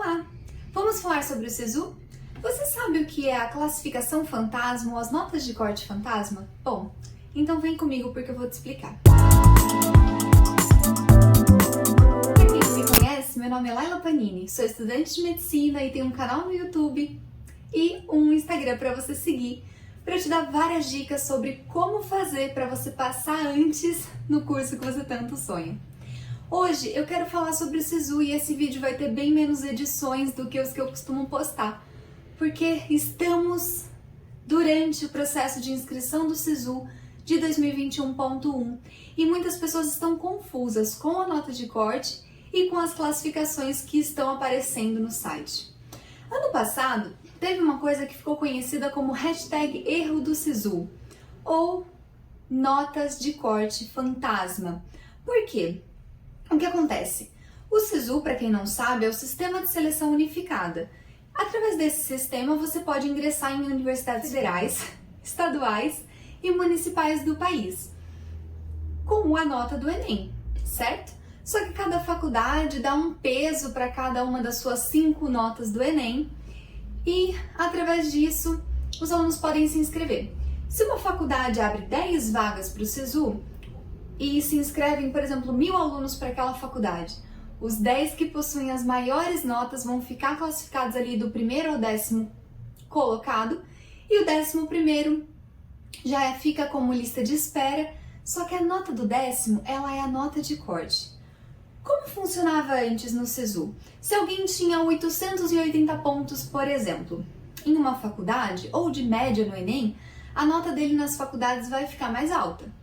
Olá! Vamos falar sobre o SISU? Você sabe o que é a classificação fantasma ou as notas de corte fantasma? Bom, então vem comigo porque eu vou te explicar. Para quem não me conhece, meu nome é Laila Panini, sou estudante de medicina e tenho um canal no YouTube e um Instagram para você seguir, para te dar várias dicas sobre como fazer para você passar antes no curso que você tanto sonha. Hoje eu quero falar sobre o SISU e esse vídeo vai ter bem menos edições do que os que eu costumo postar, porque estamos durante o processo de inscrição do SISU de 2021.1 e muitas pessoas estão confusas com a nota de corte e com as classificações que estão aparecendo no site. Ano passado, teve uma coisa que ficou conhecida como hashtag erro do SISU, ou notas de corte fantasma. Por quê? O que acontece? O SISU, para quem não sabe, é o Sistema de Seleção Unificada. Através desse sistema, você pode ingressar em universidades federais, estaduais e municipais do país, com a nota do Enem, certo? Só que cada faculdade dá um peso para cada uma das suas 5 notas do Enem e, através disso, os alunos podem se inscrever. Se uma faculdade abre 10 vagas para o SISU, e se inscrevem, por exemplo, 1000 alunos para aquela faculdade. Os 10 que possuem as maiores notas vão ficar classificados ali do primeiro ao 10º colocado, e o 11º já fica como lista de espera, só que a nota do 10º, ela é a nota de corte. Como funcionava antes no SISU? Se alguém tinha 880 pontos, por exemplo, em uma faculdade, ou de média no Enem, a nota dele nas faculdades vai ficar mais alta.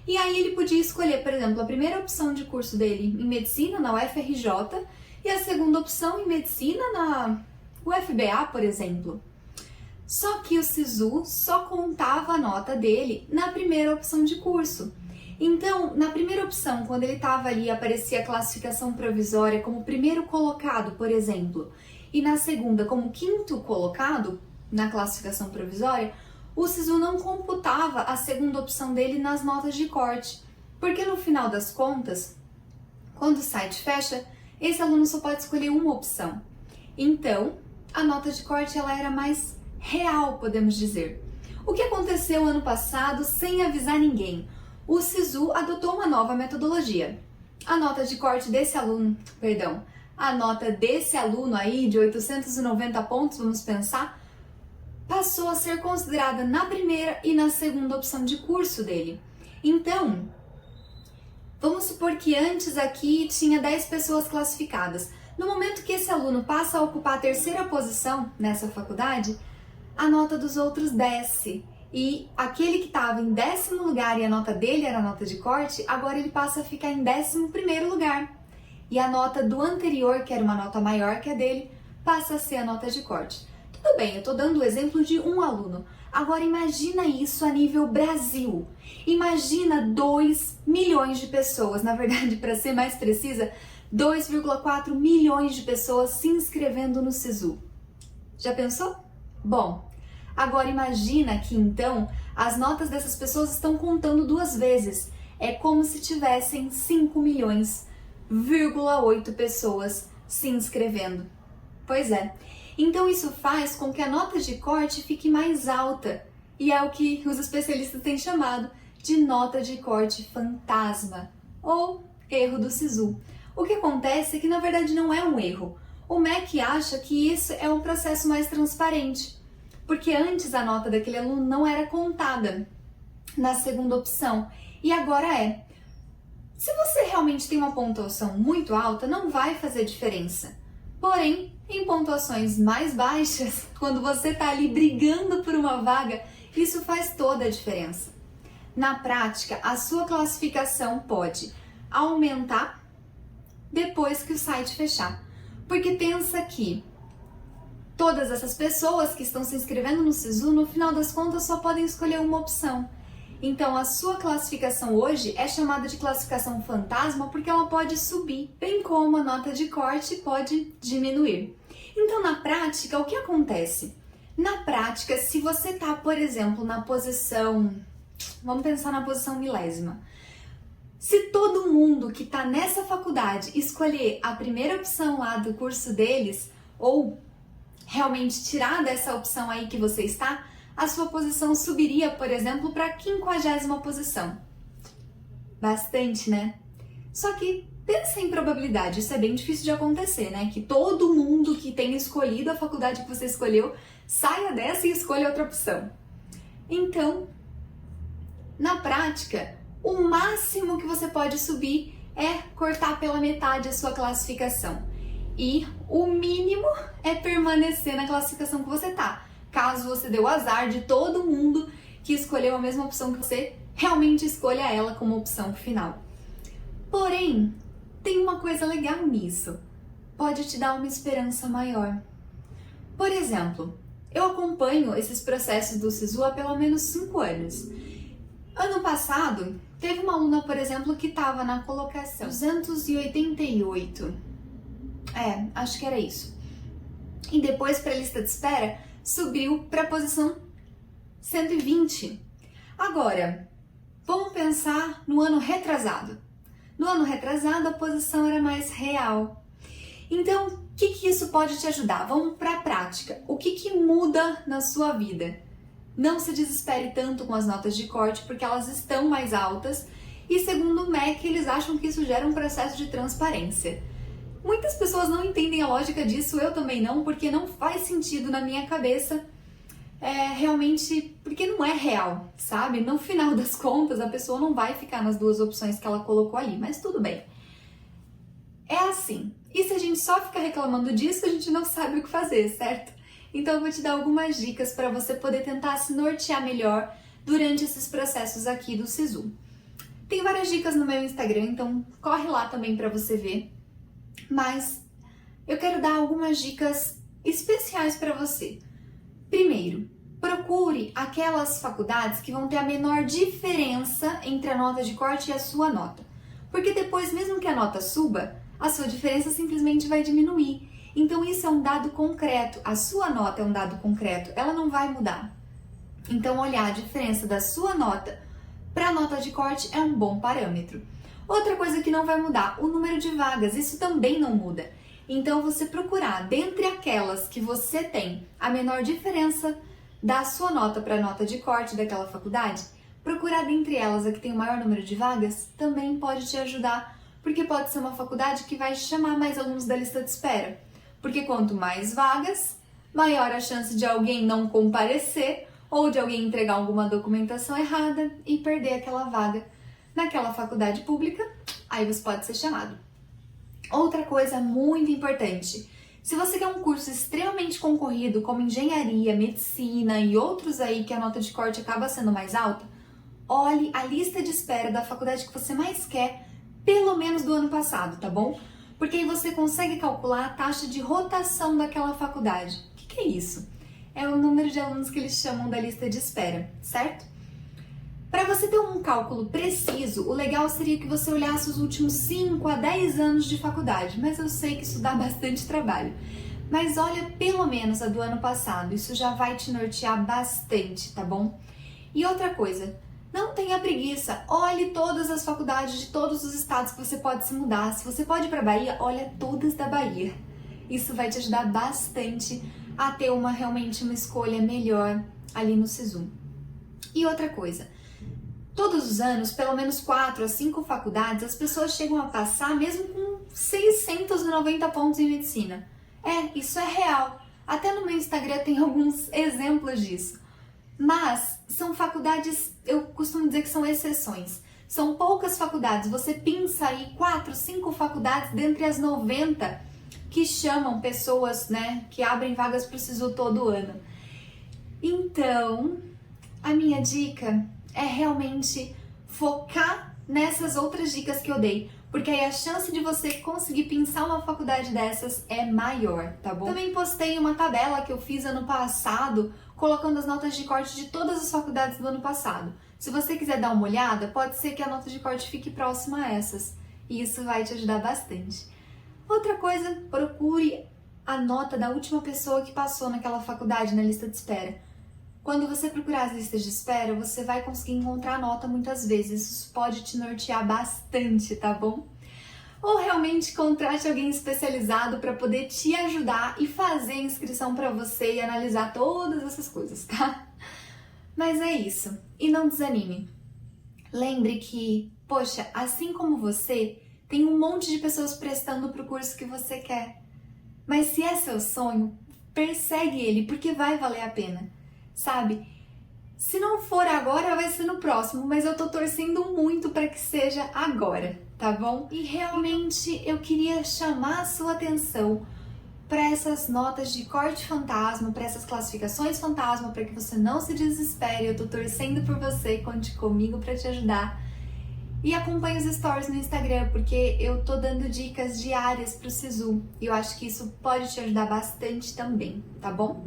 E aí ele podia escolher, por exemplo, a primeira opção de curso dele em medicina na UFRJ e a segunda opção em medicina na UFBA, por exemplo. Só que o SISU só contava a nota dele na primeira opção de curso. Então, na primeira opção, quando ele estava ali, aparecia a classificação provisória como primeiro colocado, por exemplo, e na segunda como 5º colocado na classificação provisória, o SISU não computava a segunda opção dele nas notas de corte, porque no final das contas, quando o site fecha, esse aluno só pode escolher uma opção. Então, a nota de corte ela era mais real, podemos dizer. O que aconteceu ano passado sem avisar ninguém? O SISU adotou uma nova metodologia. A nota de corte desse aluno, a nota desse aluno aí de 890 pontos, vamos pensar, passou a ser considerada na primeira e na segunda opção de curso dele. Então, vamos supor que antes aqui tinha 10 pessoas classificadas. No momento que esse aluno passa a ocupar a terceira posição nessa faculdade, a nota dos outros desce. E aquele que estava em 10º lugar e a nota dele era a nota de corte, agora ele passa a ficar em 11º lugar. E a nota do anterior, que era uma nota maior que a dele, passa a ser a nota de corte. Tudo bem, eu estou dando o exemplo de um aluno. Agora imagina isso a nível Brasil. Imagina 2 milhões de pessoas, na verdade, para ser mais precisa, 2,4 milhões de pessoas se inscrevendo no SISU. Já pensou? Bom, agora imagina que então as notas dessas pessoas estão contando 2 vezes. É como se tivessem 5 milhões,8 pessoas se inscrevendo. Pois é. Então isso faz com que a nota de corte fique mais alta, e é o que os especialistas têm chamado de nota de corte fantasma, ou erro do SISU. O que acontece é que na verdade não é um erro. O MEC acha que isso é um processo mais transparente, porque antes a nota daquele aluno não era contada na segunda opção, e agora é. Se você realmente tem uma pontuação muito alta, não vai fazer diferença. Porém, em pontuações mais baixas, quando você está ali brigando por uma vaga, isso faz toda a diferença. Na prática, a sua classificação pode aumentar depois que o site fechar. Porque pensa que todas essas pessoas que estão se inscrevendo no SISU, no final das contas, só podem escolher uma opção. Então, a sua classificação hoje é chamada de classificação fantasma porque ela pode subir, bem como a nota de corte pode diminuir. Então, na prática, o que acontece? Na prática, se você está, por exemplo, na posição, vamos pensar na posição milésima, Se todo mundo que está nessa faculdade escolher a primeira opção lá do curso deles, ou realmente tirar dessa opção aí que você está, a sua posição subiria, por exemplo, para a 50ª posição. Bastante, né? Só que pensa em probabilidade, isso é bem difícil de acontecer, né? Que todo mundo que tenha escolhido a faculdade que você escolheu saia dessa e escolha outra opção. Então, na prática, o máximo que você pode subir é cortar pela metade a sua classificação. E o mínimo é permanecer na classificação que você tá. Caso você dê o azar de todo mundo que escolheu a mesma opção que você, realmente escolha ela como opção final. Porém, tem uma coisa legal nisso. Pode te dar uma esperança maior. Por exemplo, eu acompanho esses processos do SISU há pelo menos 5 anos. Ano passado, teve uma aluna, por exemplo, que estava na colocação 288. Acho que era isso. E depois, para a lista de espera, subiu para a posição 120. Agora, vamos pensar no ano retrasado. No ano retrasado, a posição era mais real. Então, o que isso pode te ajudar? Vamos para a prática. O que muda na sua vida? Não se desespere tanto com as notas de corte, porque elas estão mais altas. E segundo o MEC, eles acham que isso gera um processo de transparência. Muitas pessoas não entendem a lógica disso, eu também não, porque não faz sentido na minha cabeça. Realmente, porque não é real, sabe? No final das contas, a pessoa não vai ficar nas duas opções que ela colocou ali, mas tudo bem. É assim. E se a gente só ficar reclamando disso, a gente não sabe o que fazer, certo? Então eu vou te dar algumas dicas para você poder tentar se nortear melhor durante esses processos aqui do SISU. Tem várias dicas no meu Instagram, então corre lá também para você ver. Mas eu quero dar algumas dicas especiais para você. Primeiro, procure aquelas faculdades que vão ter a menor diferença entre a nota de corte e a sua nota. Porque depois, mesmo que a nota suba, a sua diferença simplesmente vai diminuir. Então isso é um dado concreto, a sua nota é um dado concreto, ela não vai mudar. Então olhar a diferença da sua nota para a nota de corte é um bom parâmetro. Outra coisa que não vai mudar, o número de vagas, isso também não muda. Então você procurar, dentre aquelas que você tem a menor diferença da sua nota para a nota de corte daquela faculdade, procurar dentre elas a que tem o maior número de vagas também pode te ajudar, porque pode ser uma faculdade que vai chamar mais alunos da lista de espera. Porque quanto mais vagas, maior a chance de alguém não comparecer ou de alguém entregar alguma documentação errada e perder aquela vaga naquela faculdade pública, aí você pode ser chamado. Outra coisa muito importante, se você quer um curso extremamente concorrido como engenharia, medicina e outros aí que a nota de corte acaba sendo mais alta, olhe a lista de espera da faculdade que você mais quer, pelo menos do ano passado, tá bom? Porque aí você consegue calcular a taxa de rotação daquela faculdade. O que é isso? É o número de alunos que eles chamam da lista de espera, certo? Para você ter um cálculo preciso, o legal seria que você olhasse os últimos 5 a 10 anos de faculdade, mas eu sei que isso dá bastante trabalho. Mas olha pelo menos a do ano passado, isso já vai te nortear bastante, tá bom? E outra coisa, não tenha preguiça, olhe todas as faculdades de todos os estados que você pode se mudar. Se você pode ir para Bahia, olha todas da Bahia. Isso vai te ajudar bastante a ter realmente uma escolha melhor ali no SISU. E outra coisa, todos os anos, pelo menos 4 a 5 faculdades, as pessoas chegam a passar mesmo com 690 pontos em medicina. Isso é real. Até no meu Instagram tem alguns exemplos disso. Mas são faculdades, eu costumo dizer que são exceções. São poucas faculdades. Você pinça aí 4, 5 faculdades dentre as 90 que chamam pessoas, né, que abrem vagas para o SISU todo ano. Então, a minha dica é realmente focar nessas outras dicas que eu dei, porque aí a chance de você conseguir pinçar uma faculdade dessas é maior, tá bom? Também postei uma tabela que eu fiz ano passado, colocando as notas de corte de todas as faculdades do ano passado. Se você quiser dar uma olhada, pode ser que a nota de corte fique próxima a essas, e isso vai te ajudar bastante. Outra coisa, procure a nota da última pessoa que passou naquela faculdade na lista de espera. Quando você procurar as listas de espera, você vai conseguir encontrar a nota muitas vezes. Isso pode te nortear bastante, tá bom? Ou realmente contrate alguém especializado para poder te ajudar e fazer a inscrição para você e analisar todas essas coisas, tá? Mas é isso. E não desanime. Lembre que, poxa, assim como você, tem um monte de pessoas prestando para o curso que você quer. Mas se é seu sonho, persegue ele, porque vai valer a pena, sabe? Se não for agora, vai ser no próximo, mas eu tô torcendo muito para que seja agora, tá bom? E realmente eu queria chamar a sua atenção para essas notas de corte fantasma, para essas classificações fantasma, para que você não se desespere. Eu tô torcendo por você, conte comigo para te ajudar. E acompanhe os stories no Instagram, porque eu tô dando dicas diárias pro Sisu e eu acho que isso pode te ajudar bastante também, tá bom?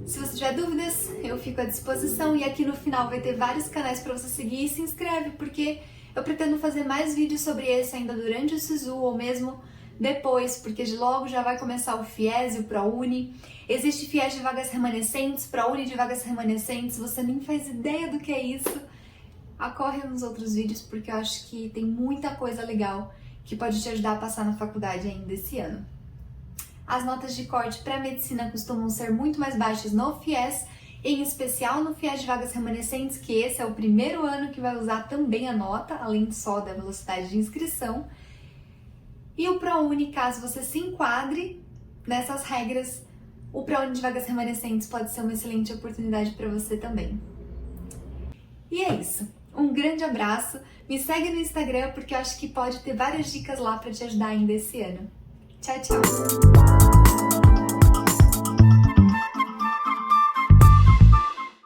Se você tiver dúvidas, eu fico à disposição e aqui no final vai ter vários canais para você seguir e se inscreve, porque eu pretendo fazer mais vídeos sobre esse ainda durante o Sisu ou mesmo depois, porque de logo já vai começar o FIES e o ProUni. Existe FIES de vagas remanescentes, ProUni de vagas remanescentes, você nem faz ideia do que é isso. Acorre nos outros vídeos porque eu acho que tem muita coisa legal que pode te ajudar a passar na faculdade ainda esse ano. As notas de corte para medicina costumam ser muito mais baixas no FIES, em especial no FIES de vagas remanescentes, que esse é o primeiro ano que vai usar também a nota, além só da velocidade de inscrição. E o ProUni, caso você se enquadre nessas regras, o ProUni de vagas remanescentes pode ser uma excelente oportunidade para você também. E é isso. Um grande abraço. Me segue no Instagram porque eu acho que pode ter várias dicas lá para te ajudar ainda esse ano. Tchau, tchau!